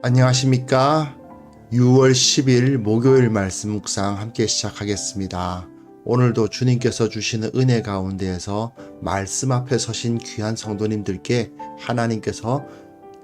안녕하십니까? 6월 10일 목요일 말씀 묵상 함께 시작하겠습니다. 오늘도 주님께서 주시는 은혜 가운데에서 말씀 앞에 서신 귀한 성도님들께 하나님께서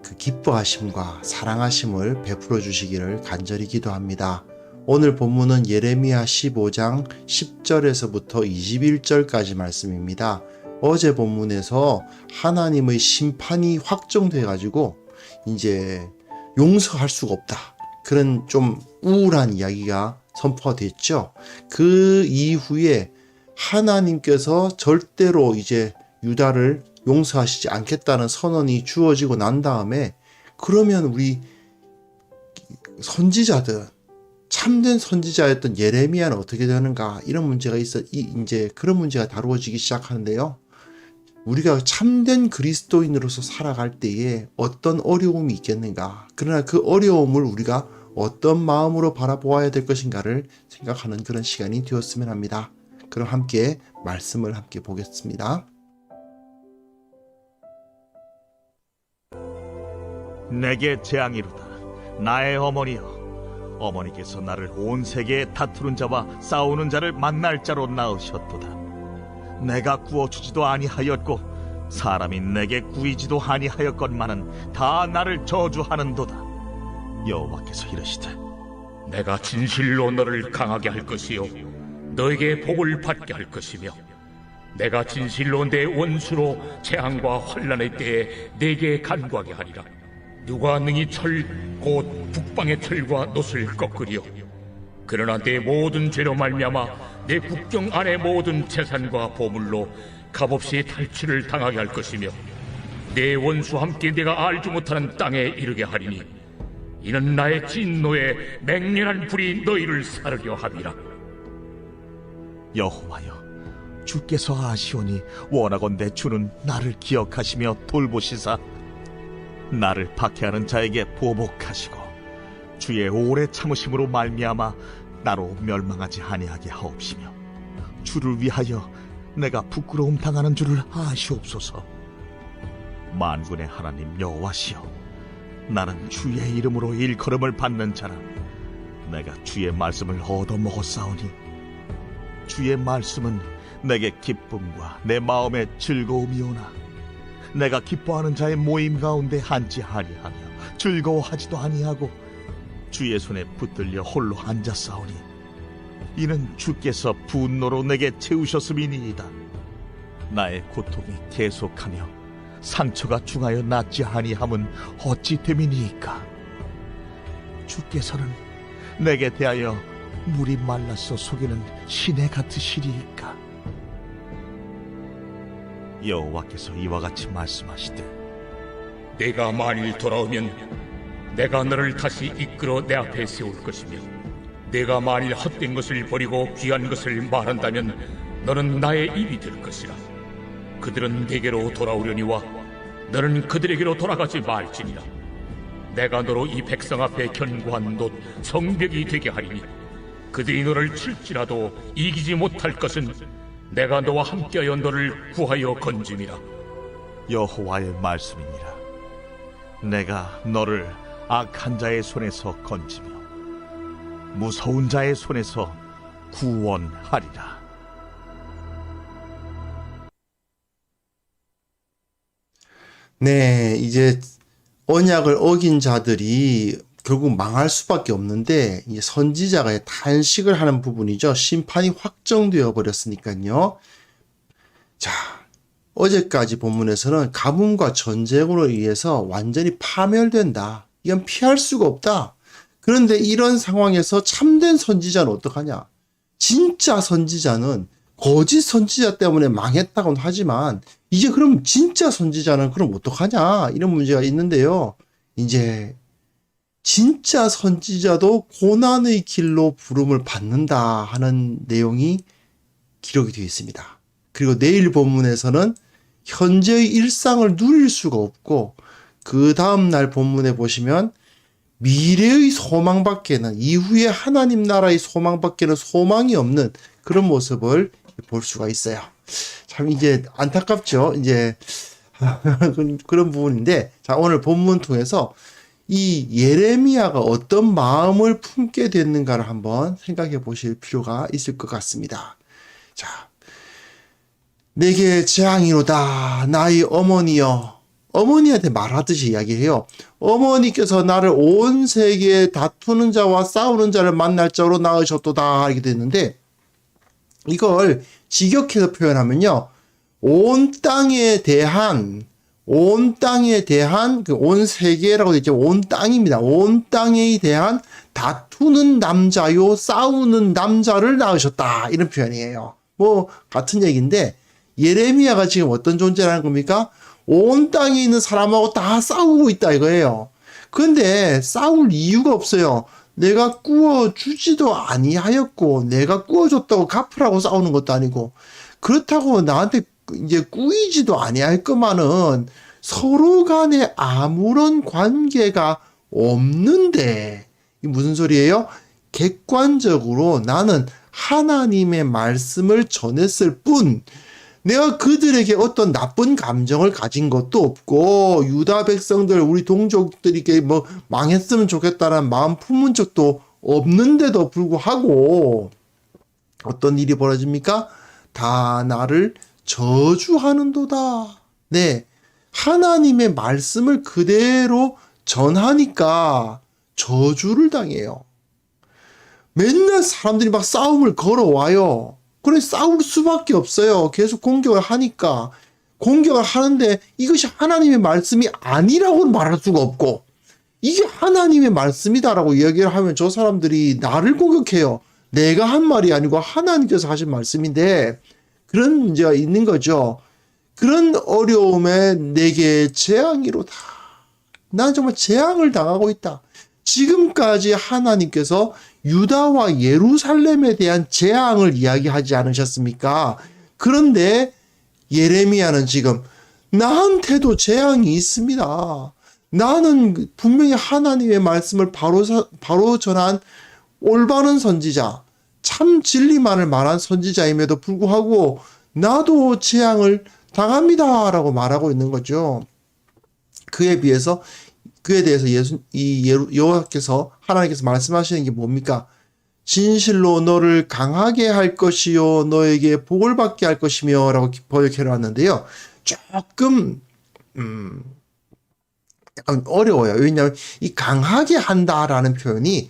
그 기뻐하심과 사랑하심을 베풀어 주시기를 간절히 기도합니다. 오늘 본문은 예레미야 15장 10절에서부터 21절까지 말씀입니다. 어제 본문에서 하나님의 심판이 확정돼 가지고 이제 용서할 수가 없다. 그런 좀 우울한 이야기가 선포가 됐죠. 그 이후에 하나님께서 절대로 이제 유다를 용서하시지 않겠다는 선언이 주어지고 난 다음에 그러면 우리 선지자들, 참된 선지자였던 예레미야는 어떻게 되는가, 이런 문제가 이제 그런 문제가 다루어지기 시작하는데요. 우리가 참된 그리스도인으로서 살아갈 때에 어떤 어려움이 있겠는가, 그러나 그 어려움을 우리가 어떤 마음으로 바라보아야 될 것인가를 생각하는 그런 시간이 되었으면 합니다. 그럼 함께 말씀을 함께 보겠습니다. 내게 재앙이로다. 나의 어머니여, 어머니께서 나를 온 세계에 다투는 자와 싸우는 자를 만날 자로 낳으셨도다. 내가 구워주지도 아니하였고 사람이 내게 구이지도 아니하였건만은 다 나를 저주하는도다. 여호와께서 이르시되, 내가 진실로 너를 강하게 할 것이요 너에게 복을 받게 할 것이며 내가 진실로 내 원수로 재앙과 환난의 때에 내게 간구하게 하리라. 누가 능히 철 곧 북방의 철과 놋을 꺾으리요. 그러나 내 모든 죄로 말미암아 내 국경 안의 모든 재산과 보물로 값없이 탈취를 당하게 할 것이며 내 원수와 함께 내가 알지 못하는 땅에 이르게 하리니 이는 나의 진노에 맹렬한 불이 너희를 사르려 함이라. 여호와여, 주께서 아시오니 원하건대 주는 나를 기억하시며 돌보시사 나를 박해하는 자에게 보복하시고 주의 오래 참으심으로 말미암아 나로 멸망하지 아니하게 하옵시며 주를 위하여 내가 부끄러움 당하는 줄을 아시옵소서. 만군의 하나님 여호와시여, 나는 주의 이름으로 일컬음을 받는 자라. 내가 주의 말씀을 얻어먹었사오니 주의 말씀은 내게 기쁨과 내 마음의 즐거움이오나 내가 기뻐하는 자의 모임 가운데 앉지 아니하며 즐거워하지도 아니하고 주의 손에 붙들려 홀로 앉았사오니 이는 주께서 분노로 내게 채우셨음이니이다. 나의 고통이 계속하며 상처가 중하여 낫지 아니함은 어찌 됨이니이까. 주께서는 내게 대하여 물이 말라서 속이는 시내 같으시리이까. 여호와께서 이와 같이 말씀하시되, 내가 만일 돌아오면 내가 너를 다시 이끌어 내 앞에 세울 것이며 내가 만일 헛된 것을 버리고 귀한 것을 말한다면 너는 나의 입이 될 것이라. 그들은 내게로 돌아오려니와 너는 그들에게로 돌아가지 말지니라. 내가 너로 이 백성 앞에 견고한 놋 성벽이 되게 하리니 그들이 너를 칠지라도 이기지 못할 것은 내가 너와 함께하여 너를 구하여 건짐이라. 여호와의 말씀이니라. 내가 너를 악한 자의 손에서 건지며 무서운 자의 손에서 구원하리라. 네, 이제 언약을 어긴 자들이 결국 망할 수밖에 없는데, 이제 선지자가 탄식을 하는 부분이죠. 심판이 확정되어 버렸으니까요. 자, 어제까지 본문에서는 가뭄과 전쟁으로 의해서 완전히 파멸된다. 이건 피할 수가 없다. 그런데 이런 상황에서 참된 선지자는 어떡하냐? 진짜 선지자는 거짓 선지자 때문에 망했다고는 하지만 이제 그럼 진짜 선지자는 그럼 어떡하냐? 이런 문제가 있는데요. 이제 진짜 선지자도 고난의 길로 부름을 받는다 하는 내용이 기록이 되어 있습니다. 그리고 내일 본문에서는 현재의 일상을 누릴 수가 없고 그 다음날 본문에 보시면 미래의 소망밖에는, 이후에 하나님 나라의 소망밖에는 소망이 없는 그런 모습을 볼 수가 있어요. 참 이제 안타깝죠. 이제 그런 부분인데, 자, 오늘 본문 통해서 이 예레미야가 어떤 마음을 품게 됐는가를 한번 생각해 보실 필요가 있을 것 같습니다. 자, 내게 재앙이로다 나의 어머니여. 어머니한테 말하듯이 이야기해요. 어머니께서 나를 온 세계에 다투는 자와 싸우는 자를 만날 자로 낳으셨도다 이렇게 됐는데, 이걸 직역해서 표현하면요, 온 땅에 대한 그 온 세계라고 되죠. 온 땅입니다. 온 땅에 대한 다투는 남자요 싸우는 남자를 낳으셨다 이런 표현이에요. 뭐 같은 얘기인데, 예레미야가 지금 어떤 존재라는 겁니까? 온 땅에 있는 사람하고 다 싸우고 있다 이거예요. 그런데 싸울 이유가 없어요. 내가 구워주지도 아니하였고 내가 구워줬다고 갚으라고 싸우는 것도 아니고, 그렇다고 나한테 이제 꾸이지도 아니할 것만은 서로 간에 아무런 관계가 없는데, 이 무슨 소리예요? 객관적으로 나는 하나님의 말씀을 전했을 뿐 내가 그들에게 어떤 나쁜 감정을 가진 것도 없고, 유다 백성들 우리 동족들이 뭐 망했으면 좋겠다는 마음 품은 적도 없는데도 불구하고 어떤 일이 벌어집니까? 다 나를 저주하는도다. 네, 하나님의 말씀을 그대로 전하니까 저주를 당해요. 맨날 사람들이 막 싸움을 걸어와요. 그래 싸울 수밖에 없어요. 계속 공격을 하니까. 공격을 하는데 이것이 하나님의 말씀이 아니라고 말할 수가 없고, 이게 하나님의 말씀이다라고 이야기를 하면 저 사람들이 나를 공격해요. 내가 한 말이 아니고 하나님께서 하신 말씀인데, 그런 문제가 있는 거죠. 그런 어려움에 내게 재앙이로다. 난 정말 재앙을 당하고 있다. 지금까지 하나님께서 유다와 예루살렘에 대한 재앙을 이야기하지 않으셨습니까? 그런데 예레미야는 지금 나한테도 재앙이 있습니다. 나는 분명히 하나님의 말씀을 바로 전한 올바른 선지자, 참 진리만을 말한 선지자임에도 불구하고 나도 재앙을 당합니다라고 말하고 있는 거죠. 그에 대해서 여호와께서 하나님께서 말씀하시는 게 뭡니까? 진실로 너를 강하게 할 것이요 너에게 복을 받게 할 것이며 라고 번역해 놨는데요. 조금 약간 어려워요. 왜냐하면 이 강하게 한다라는 표현이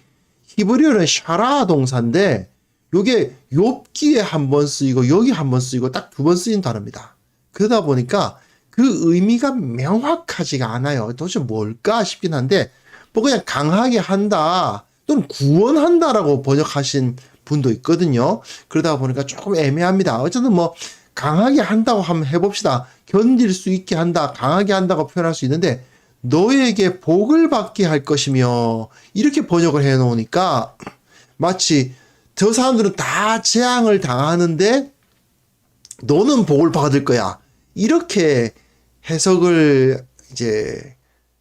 히브리어는 샤라 동사인데, 요게 욥기에 한 번 쓰이고 여기 한 번 쓰이고 딱 두 번 쓰인 단어입니다. 그러다 보니까 그 의미가 명확하지가 않아요. 도대체 뭘까 싶긴 한데, 뭐 그냥 강하게 한다 또는 구원한다라고 번역하신 분도 있거든요. 그러다 보니까 조금 애매합니다. 어쨌든 뭐 강하게 한다고 한번 해봅시다. 견딜 수 있게 한다, 강하게 한다고 표현할 수 있는데, 너에게 복을 받게 할 것이며 이렇게 번역을 해 놓으니까 마치 저 사람들은 다 재앙을 당하는데 너는 복을 받을 거야, 이렇게 해석을 이제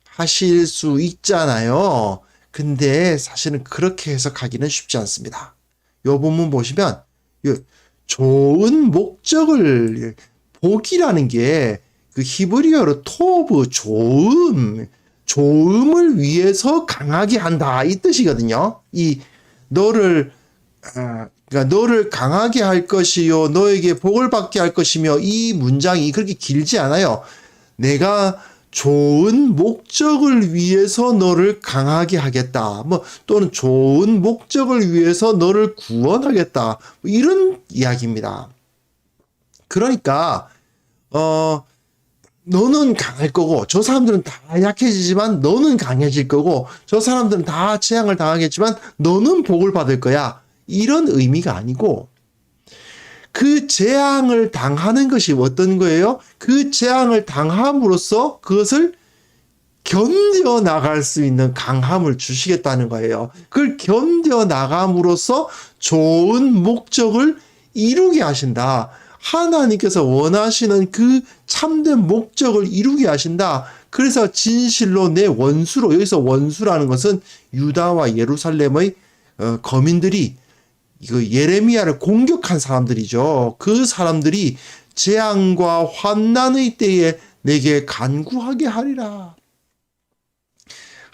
하실 수 있잖아요. 근데 사실은 그렇게 해석하기는 쉽지 않습니다. 요 본문 보시면 좋은 목적을, 복이라는 게 그 히브리어로 토브, 좋음을 위해서 강하게 한다 이 뜻이거든요. 그러니까 너를 강하게 할 것이요 너에게 복을 받게 할 것이며, 이 문장이 그렇게 길지 않아요. 내가 좋은 목적을 위해서 너를 강하게 하겠다, 뭐 또는 좋은 목적을 위해서 너를 구원하겠다, 뭐 이런 이야기입니다. 그러니까 너는 강할 거고 저 사람들은 다 약해지지만 너는 강해질 거고, 저 사람들은 다 재앙을 당하겠지만 너는 복을 받을 거야, 이런 의미가 아니고, 그 재앙을 당하는 것이 어떤 거예요? 그 재앙을 당함으로써 그것을 견뎌 나갈 수 있는 강함을 주시겠다는 거예요. 그걸 견뎌 나감으로써 좋은 목적을 이루게 하신다. 하나님께서 원하시는 그 참된 목적을 이루게 하신다. 그래서 진실로 내 원수로, 여기서 원수라는 것은 유다와 예루살렘의 거민들이 이거 예레미야를 공격한 사람들이죠. 그 사람들이 재앙과 환난의 때에 내게 간구하게 하리라.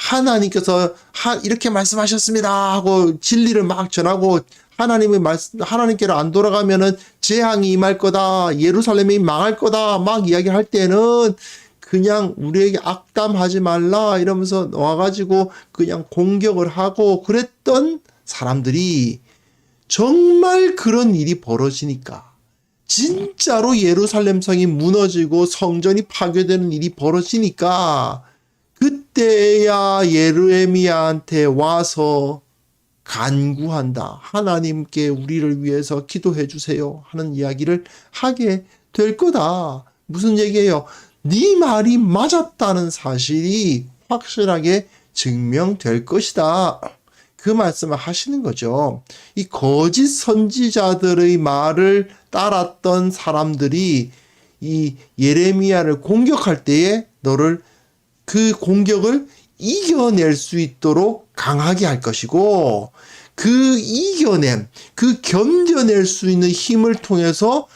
하나님께서 이렇게 말씀하셨습니다 하고 진리를 막 전하고 하나님께로 안 돌아가면은 재앙이 임할 거다, 예루살렘이 망할 거다 막 이야기할 때는 그냥 우리에게 악담하지 말라 이러면서 와가지고 그냥 공격을 하고 그랬던 사람들이 정말 그런 일이 벌어지니까, 진짜로 예루살렘 성이 무너지고 성전이 파괴되는 일이 벌어지니까 그때야 예레미야한테 와서 간구한다. 하나님께 우리를 위해서 기도해 주세요 하는 이야기를 하게 될 거다. 무슨 얘기예요? 네 말이 맞았다는 사실이 확실하게 증명될 것이다. 그 말씀을 하시는 거죠. 이 거짓 선지자들의 말을 따랐던 사람들이 이 예레미야를 공격할 때에 너를 그 공격을 이겨낼 수 있도록 강하게 할 것이고, 그 이겨냄, 그 견뎌낼 수 있는 힘을 통해서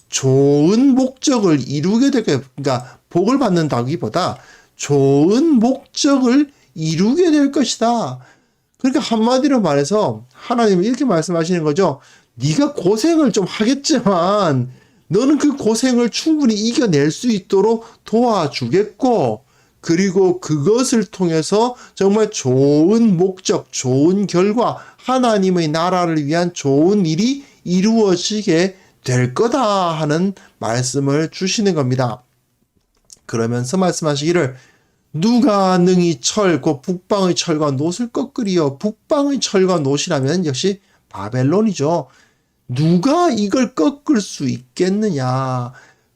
좋은 목적을 이루게 될 거예요. 그러니까 복을 받는다기보다 좋은 목적을 이루게 될 것이다. 그러니까 한마디로 말해서 하나님은 이렇게 말씀하시는 거죠. 네가 고생을 좀 하겠지만 너는 그 고생을 충분히 이겨낼 수 있도록 도와주겠고, 그리고 그것을 통해서 정말 좋은 목적, 좋은 결과, 하나님의 나라를 위한 좋은 일이 이루어지게 될 거다 하는 말씀을 주시는 겁니다. 그러면서 말씀하시기를 누가 능히 곧 북방의 철과 놋을 꺾으리요. 북방의 철과 놋이라면 역시 바벨론이죠. 누가 이걸 꺾을 수 있겠느냐.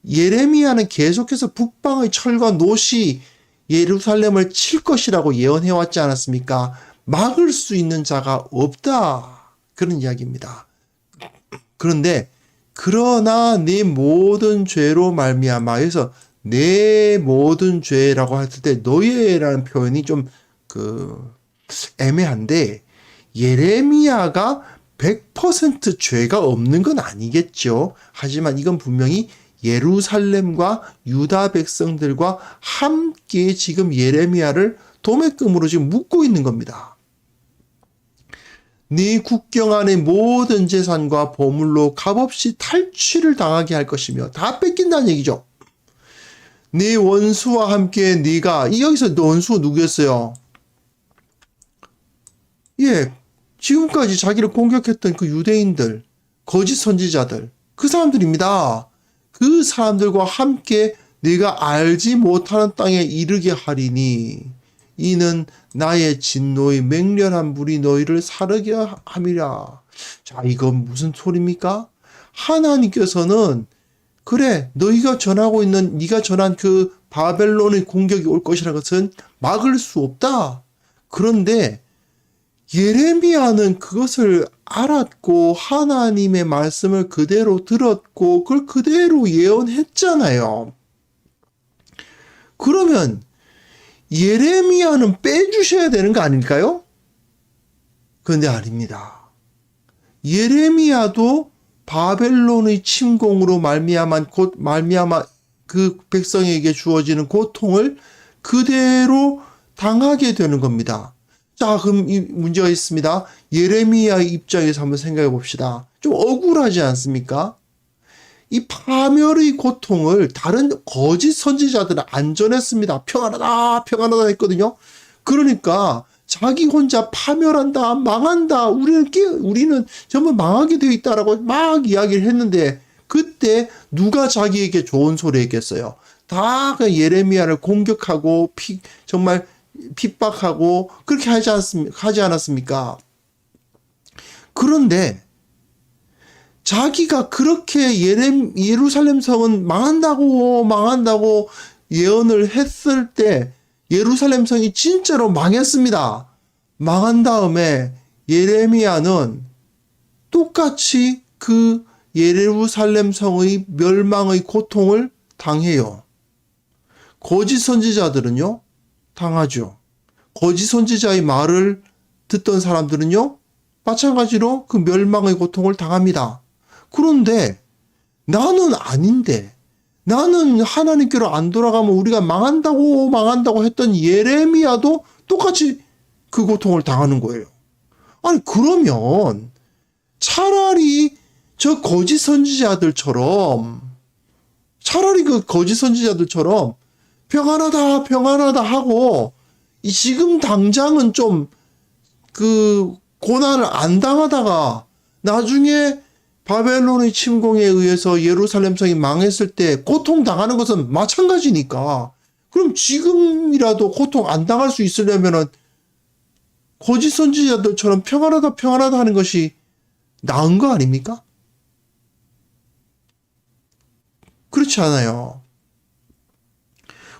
예레미야는 계속해서 북방의 철과 놋이 예루살렘을 칠 것이라고 예언해왔지 않았습니까? 막을 수 있는 자가 없다. 그런 이야기입니다. 그러나 내 모든 죄로 말미암아, 여기서 내 모든 죄라고 했을 때 너희라는 표현이 좀 애매한데, 예레미야가 100% 죄가 없는 건 아니겠죠. 하지만 이건 분명히 예루살렘과 유다 백성들과 함께 지금 예레미야를 도매금으로 지금 묶고 있는 겁니다. 네 국경 안의 모든 재산과 보물로 값없이 탈취를 당하게 할 것이며, 다 뺏긴다는 얘기죠. 네 원수와 함께 네가, 여기서 원수가 누구였어요? 지금까지 자기를 공격했던 그 유대인들, 거짓 선지자들, 그 사람들입니다. 그 사람들과 함께 네가 알지 못하는 땅에 이르게 하리니 이는 나의 진노의 맹렬한 불이 너희를 사르게 함이라. 자, 이건 무슨 소리입니까? 하나님께서는 그래, 네가 전한 그 바벨론의 공격이 올 것이라는 것은 막을 수 없다. 그런데 예레미야는 그것을 알았고 하나님의 말씀을 그대로 들었고 그걸 그대로 예언했잖아요. 그러면 예레미야는 빼주셔야 되는 거 아닐까요? 그런데 아닙니다. 예레미야도 바벨론의 침공으로 말미암아 그 백성에게 주어지는 고통을 그대로 당하게 되는 겁니다. 자, 그럼 이 문제가 있습니다. 예레미야의 입장에서 한번 생각해 봅시다. 좀 억울하지 않습니까? 이 파멸의 고통을 다른 거짓 선지자들은 안 전했습니다. 평안하다 했거든요. 그러니까 자기 혼자 파멸한다, 망한다, 우리는 전부 망하게 되어 있다라고 막 이야기를 했는데, 그때 누가 자기에게 좋은 소리 했겠어요? 다 예레미야를 공격하고 정말 핍박하고 그렇게 하지 않았습니까? 그런데 자기가 그렇게 예루살렘 성은 망한다고 예언을 했을 때 예루살렘 성이 진짜로 망했습니다. 망한 다음에 예레미야는 똑같이 그 예루살렘 성의 멸망의 고통을 당해요. 거짓 선지자들은요, 당하죠. 거짓 선지자의 말을 듣던 사람들은요, 마찬가지로 그 멸망의 고통을 당합니다. 그런데 나는 아닌데, 나는 하나님께로 안 돌아가면 우리가 망한다고 했던 예레미야도 똑같이 그 고통을 당하는 거예요. 아니, 그러면 차라리 저 거짓 선지자들처럼, 차라리 그 거짓 선지자들처럼 평안하다, 평안하다 하고, 이 지금 당장은 좀 그 고난을 안 당하다가 나중에 바벨론의 침공에 의해서 예루살렘 성이 망했을 때 고통당하는 것은 마찬가지니까, 그럼 지금이라도 고통 안 당할 수 있으려면은 거짓 선지자들처럼 평안하다 평안하다 하는 것이 나은 거 아닙니까? 그렇지 않아요.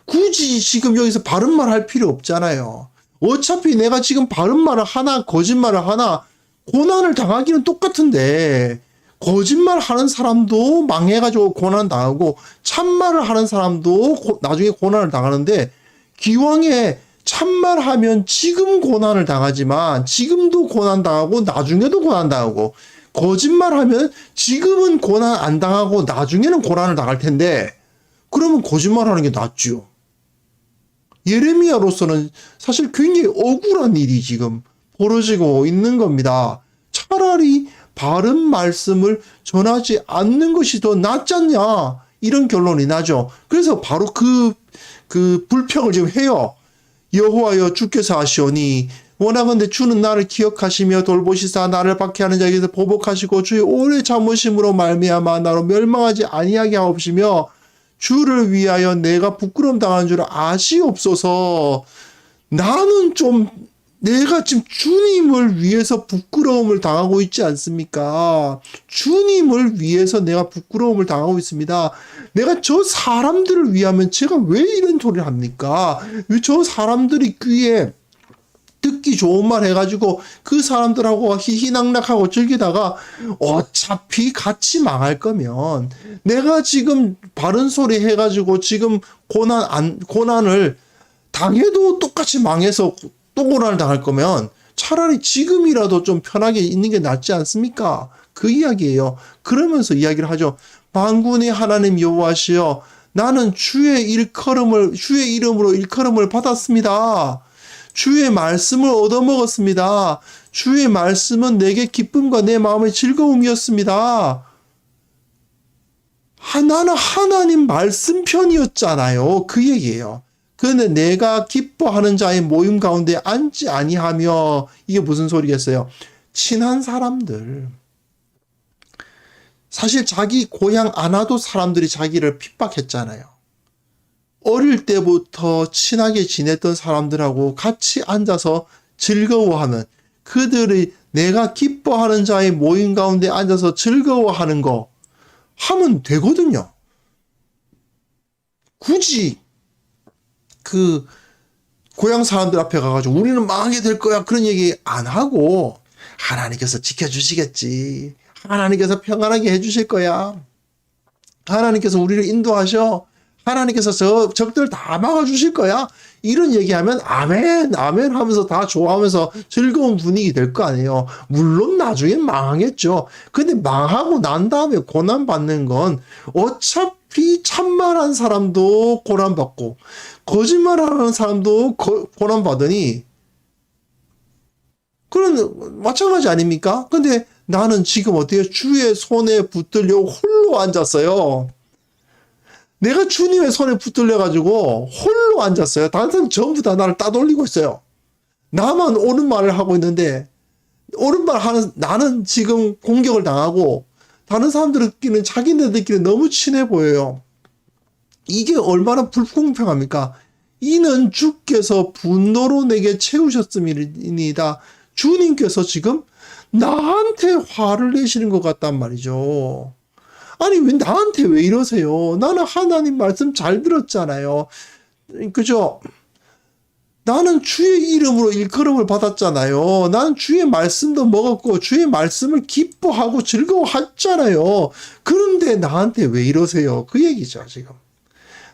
굳이 지금 여기서 바른 말 할 필요 없잖아요. 어차피 내가 지금 바른 말을 하나 거짓말을 하나 고난을 당하기는 똑같은데, 거짓말 하는 사람도 망해가지고 고난 당하고 참말을 하는 사람도 나중에 고난을 당하는데, 기왕에 참말하면 지금 고난을 당하지만 지금도 고난 당하고 나중에도 고난 당하고, 거짓말하면 지금은 고난 안 당하고 나중에는 고난을 당할 텐데, 그러면 거짓말하는 게 낫죠. 예레미야로서는 사실 굉장히 억울한 일이 지금 벌어지고 있는 겁니다. 차라리 바른 말씀을 전하지 않는 것이 더 낫지 않냐, 이런 결론이 나죠. 그래서 바로 그 불평을 지금 해요. 여호와여, 주께서 하시오니 원하건대 주는 나를 기억하시며 돌보시사 나를 박해하는 자에게서 보복하시고 주의 오래 참으심으로 말미암아 나로 멸망하지 아니하게 하옵시며 주를 위하여 내가 부끄러움 당한 줄 아시옵소서. 나는 좀 내가 지금 주님을 위해서 부끄러움을 당하고 있지 않습니까? 주님을 위해서 내가 부끄러움을 당하고 있습니다. 내가 저 사람들을 위하면 제가 왜 이런 소리를 합니까? 왜 저 사람들이 귀에 듣기 좋은 말 해가지고 그 사람들하고 희희낙낙하고 즐기다가 어차피 같이 망할 거면, 내가 지금 바른 소리 해가지고 지금 고난을 당해도 똑같이 망해서 또 고난을 당할 거면 차라리 지금이라도 좀 편하게 있는 게 낫지 않습니까? 그 이야기예요. 그러면서 이야기를 하죠. 만군의 하나님 여호와시여, 나는 주의 이름으로 일컬음을 받았습니다. 주의 말씀을 얻어먹었습니다. 주의 말씀은 내게 기쁨과 내 마음의 즐거움이었습니다. 나는 하나님 말씀 편이었잖아요. 그 얘기예요. 그런데 내가 기뻐하는 자의 모임 가운데 앉지 아니하며, 이게 무슨 소리겠어요? 친한 사람들, 사실 자기 고향 안 와도 사람들이 자기를 핍박했잖아요. 어릴 때부터 친하게 지냈던 사람들하고 같이 앉아서 즐거워하는, 그들이 내가 기뻐하는 자의 모임 가운데 앉아서 즐거워하는 거 하면 되거든요. 굳이 그 고향 사람들 앞에 가가지고 우리는 망하게 될 거야 그런 얘기 안 하고, 하나님께서 지켜주시겠지, 하나님께서 평안하게 해주실 거야, 하나님께서 우리를 인도하셔, 하나님께서 저 적들 다 막아주실 거야, 이런 얘기하면 아멘 아멘 하면서 다 좋아하면서 즐거운 분위기 될 거 아니에요. 물론 나중엔 망하겠죠. 근데 망하고 난 다음에 고난받는 건 어차피 참말한 사람도 고난받고 거짓말하는 사람도 고난받으니, 그런 마찬가지 아닙니까? 근데 나는 지금 어때요? 주의 손에 붙들려 홀로 앉았어요. 내가 주님의 손에 붙들려가지고 홀로 앉았어요. 다른 사람 전부 다 나를 따돌리고 있어요. 나만 옳은 말을 하고 있는데, 옳은 말 하는 나는 지금 공격을 당하고, 다른 사람들끼리는 자기네들끼리 너무 친해 보여요. 이게 얼마나 불공평합니까? 이는 주께서 분노로 내게 채우셨음이니이다. 주님께서 지금 나한테 화를 내시는 것 같단 말이죠. 아니, 왜 나한테 왜 이러세요? 나는 하나님 말씀 잘 들었잖아요. 그죠? 나는 주의 이름으로 일컬음을 받았잖아요. 나는 주의 말씀도 먹었고 주의 말씀을 기뻐하고 즐거워했잖아요. 그런데 나한테 왜 이러세요? 그 얘기죠, 지금.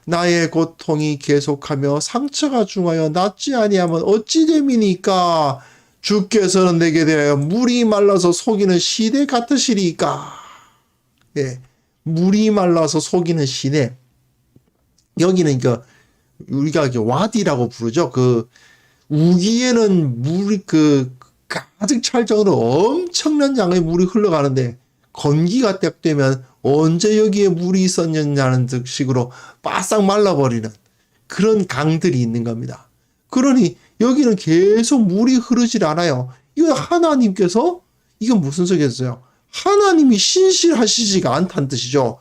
나의 고통이 계속하며 상처가 중하여 낫지 아니하면 어찌 됨이니까? 주께서는 내게 대하여 물이 말라서 속이는 시대 같으시리까? 예, 물이 말라서 속이는 시대. 여기는 우리가 와디라고 부르죠. 우기에는 물이 가득 찰 정도로 엄청난 양의 물이 흘러가는데 건기가 딱 되면 언제 여기에 물이 있었냐는 식으로 바싹 말라버리는 그런 강들이 있는 겁니다. 그러니 여기는 계속 물이 흐르질 않아요. 이거 하나님께서 이건 무슨 소리겠어요? 하나님이 신실하시지가 않다는 뜻이죠.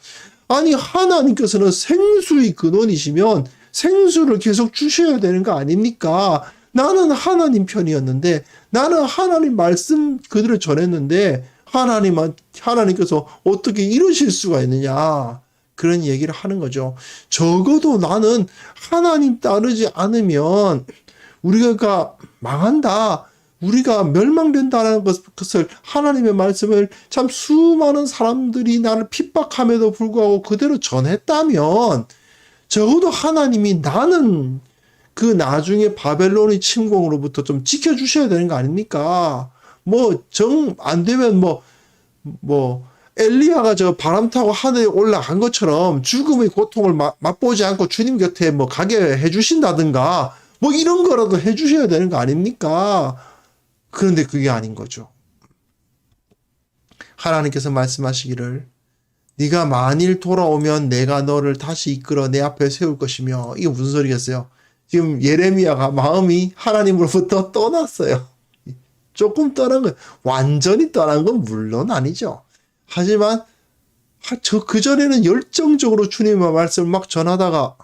아니 하나님께서는 생수의 근원이시면 생수를 계속 주셔야 되는 거 아닙니까? 나는 하나님 편이었는데 나는 하나님 말씀 그대로 전했는데 하나님께서 어떻게 이러실 수가 있느냐 그런 얘기를 하는 거죠. 적어도 나는 하나님 따르지 않으면 우리가 망한다. 우리가 멸망된다는 것을 하나님의 말씀을 참 수많은 사람들이 나를 핍박함에도 불구하고 그대로 전했다면 적어도 하나님이 나는 그 나중에 바벨론의 침공으로부터 좀 지켜주셔야 되는 거 아닙니까? 뭐 정 안 되면 엘리야가 저 바람 타고 하늘에 올라간 것처럼 죽음의 고통을 맛보지 않고 주님 곁에 가게 해주신다든가 이런 거라도 해주셔야 되는 거 아닙니까? 그런데 그게 아닌 거죠. 하나님께서 말씀하시기를 네가 만일 돌아오면 내가 너를 다시 이끌어 내 앞에 세울 것이며 이게 무슨 소리겠어요? 지금 예레미야가 마음이 하나님으로부터 떠났어요. 조금 떠난 건 완전히 떠난 건 물론 아니죠. 하지만 그전에는 열정적으로 주님의 말씀을 막 전하다가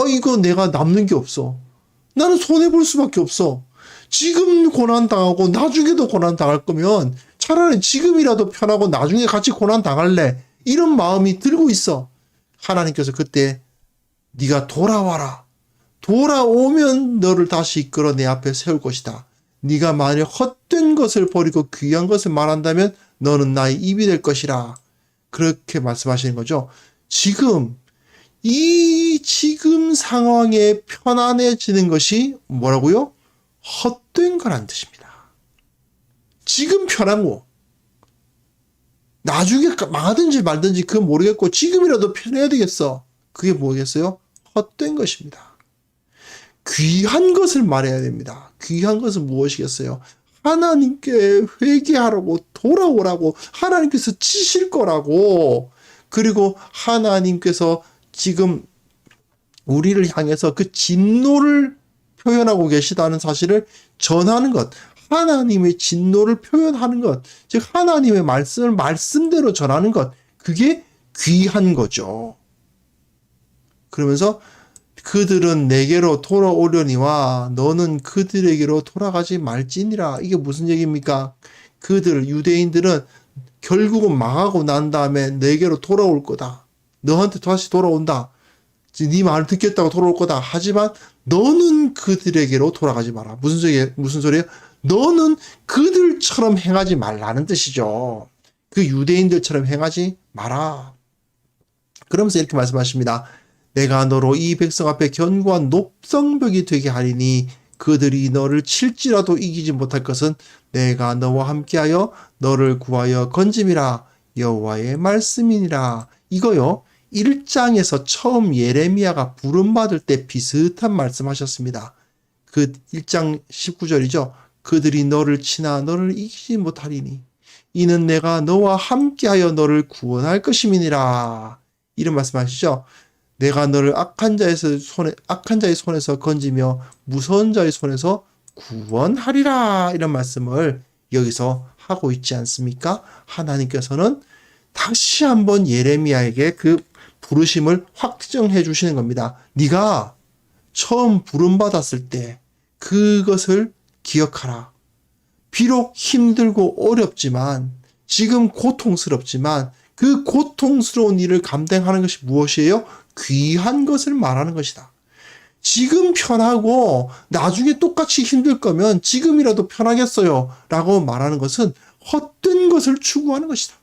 이거 내가 남는 게 없어. 나는 손해볼 수밖에 없어. 지금 고난당하고 나중에도 고난당할 거면 차라리 지금이라도 편하고 나중에 같이 고난당할래. 이런 마음이 들고 있어. 하나님께서 그때 네가 돌아와라. 돌아오면 너를 다시 이끌어 내 앞에 세울 것이다. 네가 만일 헛된 것을 버리고 귀한 것을 말한다면 너는 나의 입이 될 것이라. 그렇게 말씀하시는 거죠. 지금 상황에 편안해지는 것이 뭐라고요? 헛된 거란 뜻입니다. 지금 편하고 나중에 망하든지 말든지 그건 모르겠고 지금이라도 편해야 되겠어. 그게 뭐겠어요? 헛된 것입니다. 귀한 것을 말해야 됩니다. 귀한 것은 무엇이겠어요? 하나님께 회개하라고 돌아오라고 하나님께서 치실 거라고 그리고 하나님께서 지금 우리를 향해서 그 진노를 표현하고 계시다는 사실을 전하는 것 하나님의 진노를 표현하는 것 즉 하나님의 말씀을 말씀대로 전하는 것 그게 귀한 거죠. 그러면서 그들은 내게로 돌아오려니와 너는 그들에게로 돌아가지 말지니라. 이게 무슨 얘기입니까? 유대인들은 결국은 망하고 난 다음에 내게로 돌아올 거다. 너한테 다시 돌아온다. 네 말을 듣겠다고 돌아올 거다. 하지만 너는 그들에게로 돌아가지 마라. 무슨 소리예요? 너는 그들처럼 행하지 말라는 뜻이죠. 그 유대인들처럼 행하지 마라. 그러면서 이렇게 말씀하십니다. 내가 너로 이 백성 앞에 견고한 높성벽이 되게 하리니 그들이 너를 칠지라도 이기지 못할 것은 내가 너와 함께하여 너를 구하여 건짐이라 여호와의 말씀이니라. 이거요. 1장에서 처음 예레미야가 부름받을 때 비슷한 말씀하셨습니다. 그 1장 19절이죠. 그들이 너를 치나 너를 이기지 못하리니 이는 내가 너와 함께하여 너를 구원할 것임이니라. 이런 말씀하시죠. 내가 너를 악한 자의 손에서 건지며 무서운 자의 손에서 구원하리라. 이런 말씀을 여기서 하고 있지 않습니까? 하나님께서는 다시 한번 예레미야에게 그 부르심을 확정해 주시는 겁니다. 네가 처음 부름받았을 때 그것을 기억하라. 비록 힘들고 어렵지만 지금 고통스럽지만 그 고통스러운 일을 감당하는 것이 무엇이에요? 귀한 것을 말하는 것이다. 지금 편하고 나중에 똑같이 힘들 거면 지금이라도 편하겠어요 라고 말하는 것은 헛된 것을 추구하는 것이다.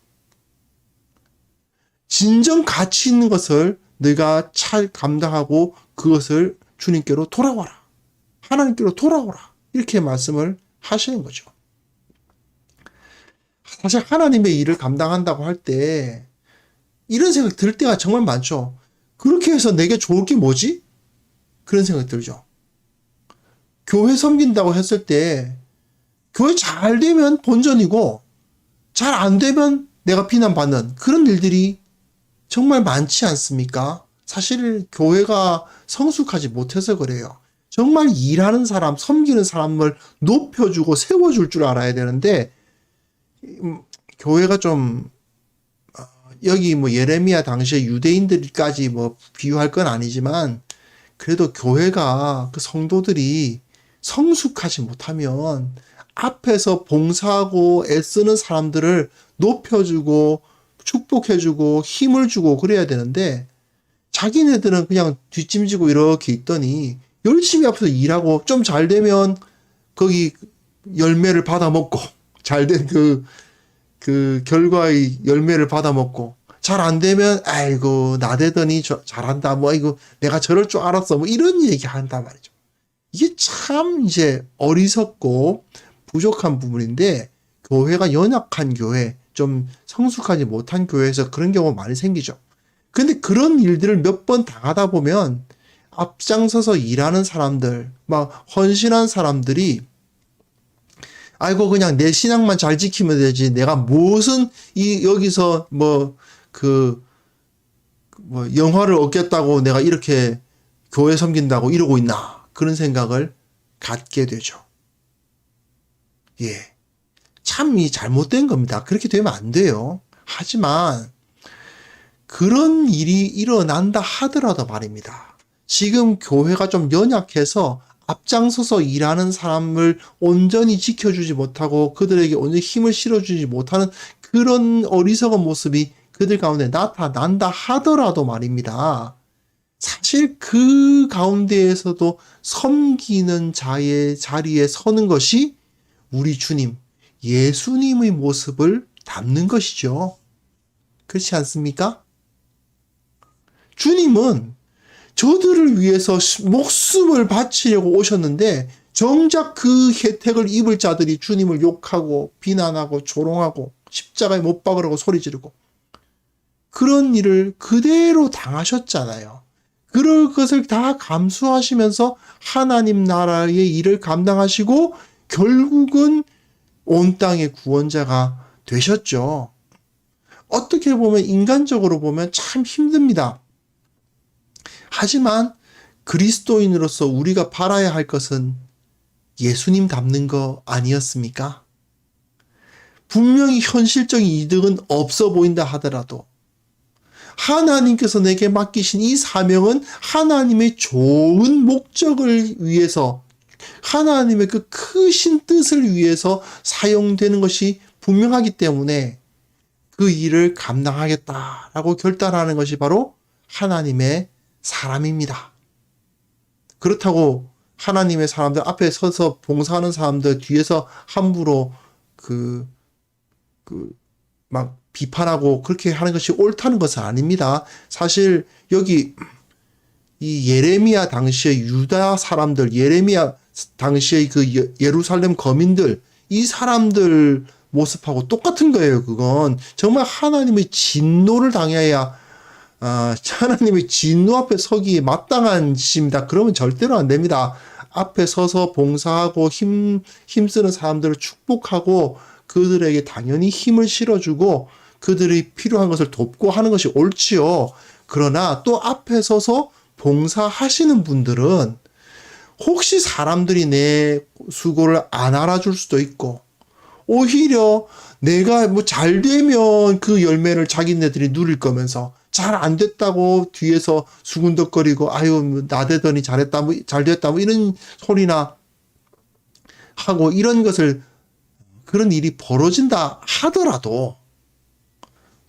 진정 가치 있는 것을 네가 잘 감당하고 그것을 주님께로 돌아와라. 하나님께로 돌아오라. 이렇게 말씀을 하시는 거죠. 사실 하나님의 일을 감당한다고 할 때 이런 생각 들 때가 정말 많죠. 그렇게 해서 내게 좋을 게 뭐지? 그런 생각 들죠. 교회 섬긴다고 했을 때 교회 잘 되면 본전이고 잘 안 되면 내가 비난받는 그런 일들이 정말 많지 않습니까? 사실 교회가 성숙하지 못해서 그래요. 정말 일하는 사람, 섬기는 사람을 높여주고 세워줄 줄 알아야 되는데 교회가 좀 여기 뭐 예레미야 당시에 유대인들까지 뭐 비유할 건 아니지만 그래도 교회가 그 성도들이 성숙하지 못하면 앞에서 봉사하고 애쓰는 사람들을 높여주고 축복해주고 힘을 주고 그래야 되는데 자기네들은 그냥 뒷짐지고 이렇게 있더니 열심히 앞에서 일하고 좀 잘 되면 거기 열매를 받아먹고 잘된 그 결과의 열매를 받아먹고 잘 안 되면 아이고 나대더니 잘한다 뭐 이거 내가 저럴 줄 알았어 뭐 이런 얘기 한단 말이죠. 이게 참 이제 어리석고 부족한 부분인데 교회가 연약한 교회 좀 성숙하지 못한 교회에서 그런 경우가 많이 생기죠. 근데 그런 일들을 몇 번 당하다 보면 앞장서서 일하는 사람들 막 헌신한 사람들이 아이고 그냥 내 신앙만 잘 지키면 되지 내가 무슨 여기서 뭐 영화를 얻겠다고 내가 이렇게 교회 섬긴다고 이러고 있나 그런 생각을 갖게 되죠. 예, 참 이 잘못된 겁니다. 그렇게 되면 안 돼요. 하지만 그런 일이 일어난다 하더라도 말입니다. 지금 교회가 좀 연약해서 앞장서서 일하는 사람을 온전히 지켜주지 못하고 그들에게 온전히 힘을 실어주지 못하는 그런 어리석은 모습이 그들 가운데 나타난다 하더라도 말입니다. 사실 그 가운데에서도 섬기는 자의 자리에 서는 것이 우리 주님, 예수님의 모습을 담는 것이죠. 그렇지 않습니까? 주님은 저들을 위해서 목숨을 바치려고 오셨는데 정작 그 혜택을 입을 자들이 주님을 욕하고 비난하고 조롱하고 십자가에 못 박으라고 소리 지르고 그런 일을 그대로 당하셨잖아요. 그럴 것을 다 감수하시면서 하나님 나라의 일을 감당하시고 결국은 온 땅의 구원자가 되셨죠. 어떻게 보면 인간적으로 보면 참 힘듭니다. 하지만 그리스도인으로서 우리가 바라야 할 것은 예수님 닮는 거 아니었습니까? 분명히 현실적인 이득은 없어 보인다 하더라도 하나님께서 내게 맡기신 이 사명은 하나님의 좋은 목적을 위해서 하나님의 그 크신 뜻을 위해서 사용되는 것이 분명하기 때문에 그 일을 감당하겠다라고 결단하는 것이 바로 하나님의 사람입니다. 그렇다고 하나님의 사람들 앞에 서서 봉사하는 사람들 뒤에서 함부로 막 비판하고 그렇게 하는 것이 옳다는 것은 아닙니다. 사실 여기 이 예레미야 당시의 유다 사람들, 예레미야 당시의 그 예루살렘 거민들, 이 사람들 모습하고 똑같은 거예요. 그건 정말 하나님의 진노를 당해야 하나님의 진노 앞에 서기에 마땅한 짓입니다. 그러면 절대로 안 됩니다. 앞에 서서 봉사하고 힘쓰는 사람들을 축복하고 그들에게 당연히 힘을 실어주고 그들이 필요한 것을 돕고 하는 것이 옳지요. 그러나 또 앞에 서서 봉사하시는 분들은 혹시 사람들이 내 수고를 안 알아줄 수도 있고 오히려 내가 뭐 잘 되면 그 열매를 자기네들이 누릴 거면서 잘 안 됐다고 뒤에서 수군덕거리고 아유 나대더니 잘했다 뭐 잘 됐다 뭐 이런 소리나 하고 이런 것을 그런 일이 벌어진다 하더라도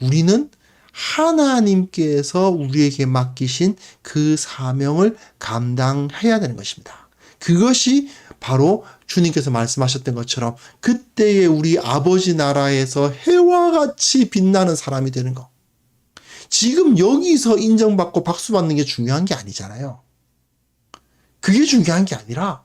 우리는 하나님께서 우리에게 맡기신 그 사명을 감당해야 되는 것입니다. 그것이 바로 주님께서 말씀하셨던 것처럼 그때의 우리 아버지 나라에서 해와 같이 빛나는 사람이 되는 것. 지금 여기서 인정받고 박수 받는 게 중요한 게 아니잖아요. 그게 중요한 게 아니라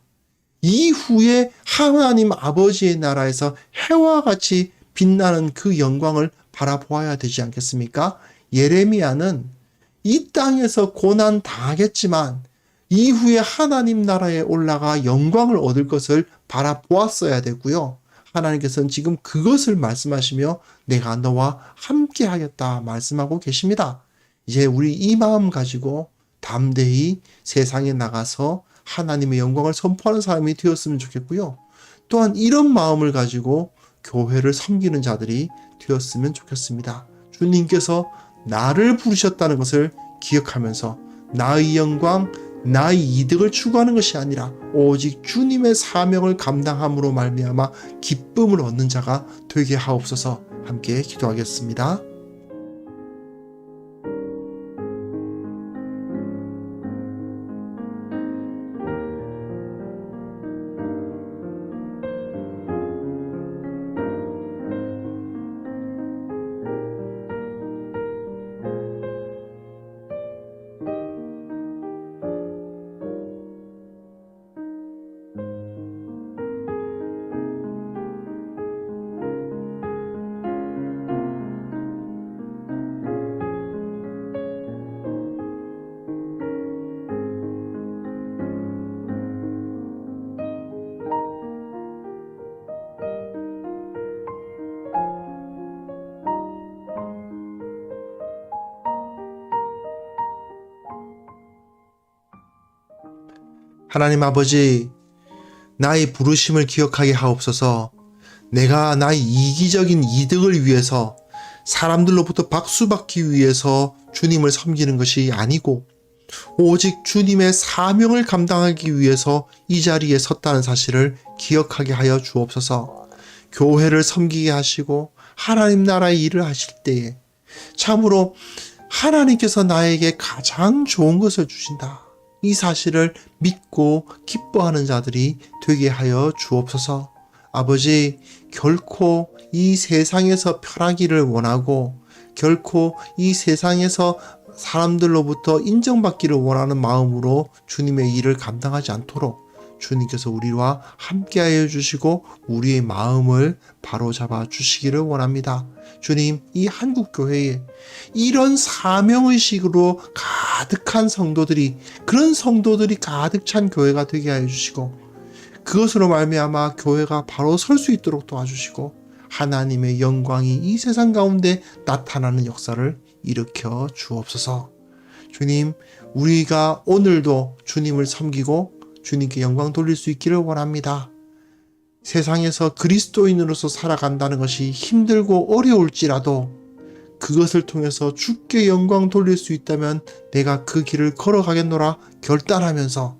이후에 하나님 아버지의 나라에서 해와 같이 빛나는 그 영광을 바라보아야 되지 않겠습니까? 예레미야는 이 땅에서 고난 당하겠지만 이후에 하나님 나라에 올라가 영광을 얻을 것을 바라보았어야 되고요. 하나님께서는 지금 그것을 말씀하시며 내가 너와 함께 하겠다 말씀하고 계십니다. 이제 우리 이 마음 가지고 담대히 세상에 나가서 하나님의 영광을 선포하는 사람이 되었으면 좋겠고요. 또한 이런 마음을 가지고 교회를 섬기는 자들이 되었으면 좋겠습니다. 주님께서 나를 부르셨다는 것을 기억하면서 나의 영광, 나의 이득을 추구하는 것이 아니라 오직 주님의 사명을 감당함으로 말미암아 기쁨을 얻는 자가 되게 하옵소서. 함께 기도하겠습니다. 하나님 아버지, 나의 부르심을 기억하게 하옵소서. 내가 나의 이기적인 이득을 위해서 사람들로부터 박수받기 위해서 주님을 섬기는 것이 아니고 오직 주님의 사명을 감당하기 위해서 이 자리에 섰다는 사실을 기억하게 하여 주옵소서. 교회를 섬기게 하시고 하나님 나라의 일을 하실 때에 참으로 하나님께서 나에게 가장 좋은 것을 주신다. 이 사실을 믿고 기뻐하는 자들이 되게 하여 주옵소서. 아버지, 결코 이 세상에서 편하기를 원하고 결코 이 세상에서 사람들로부터 인정받기를 원하는 마음으로 주님의 일을 감당하지 않도록 주님께서 우리와 함께하여 주시고 우리의 마음을 바로잡아 주시기를 원합니다. 주님, 이 한국교회에 이런 사명의식으로 가득한 성도들이, 그런 성도들이 가득 찬 교회가 되게 하여 주시고 그것으로 말미암아 교회가 바로 설 수 있도록 도와주시고 하나님의 영광이 이 세상 가운데 나타나는 역사를 일으켜 주옵소서. 주님, 우리가 오늘도 주님을 섬기고 주님께 영광 돌릴 수 있기를 원합니다. 세상에서 그리스도인으로서 살아간다는 것이 힘들고 어려울지라도 그것을 통해서 주께 영광 돌릴 수 있다면 내가 그 길을 걸어가겠노라 결단하면서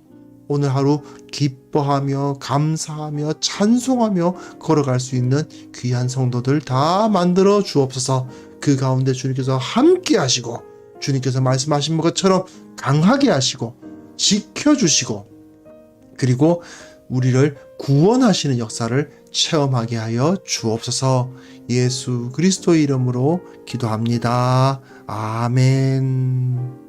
오늘 하루 기뻐하며 감사하며 찬송하며 걸어갈 수 있는 귀한 성도들 다 만들어 주옵소서. 그 가운데 주님께서 함께 하시고 주님께서 말씀하신 것처럼 강하게 하시고 지켜주시고 그리고 우리를 구원하시는 역사를 체험하게 하여 주옵소서. 예수 그리스도의 이름으로 기도합니다. 아멘.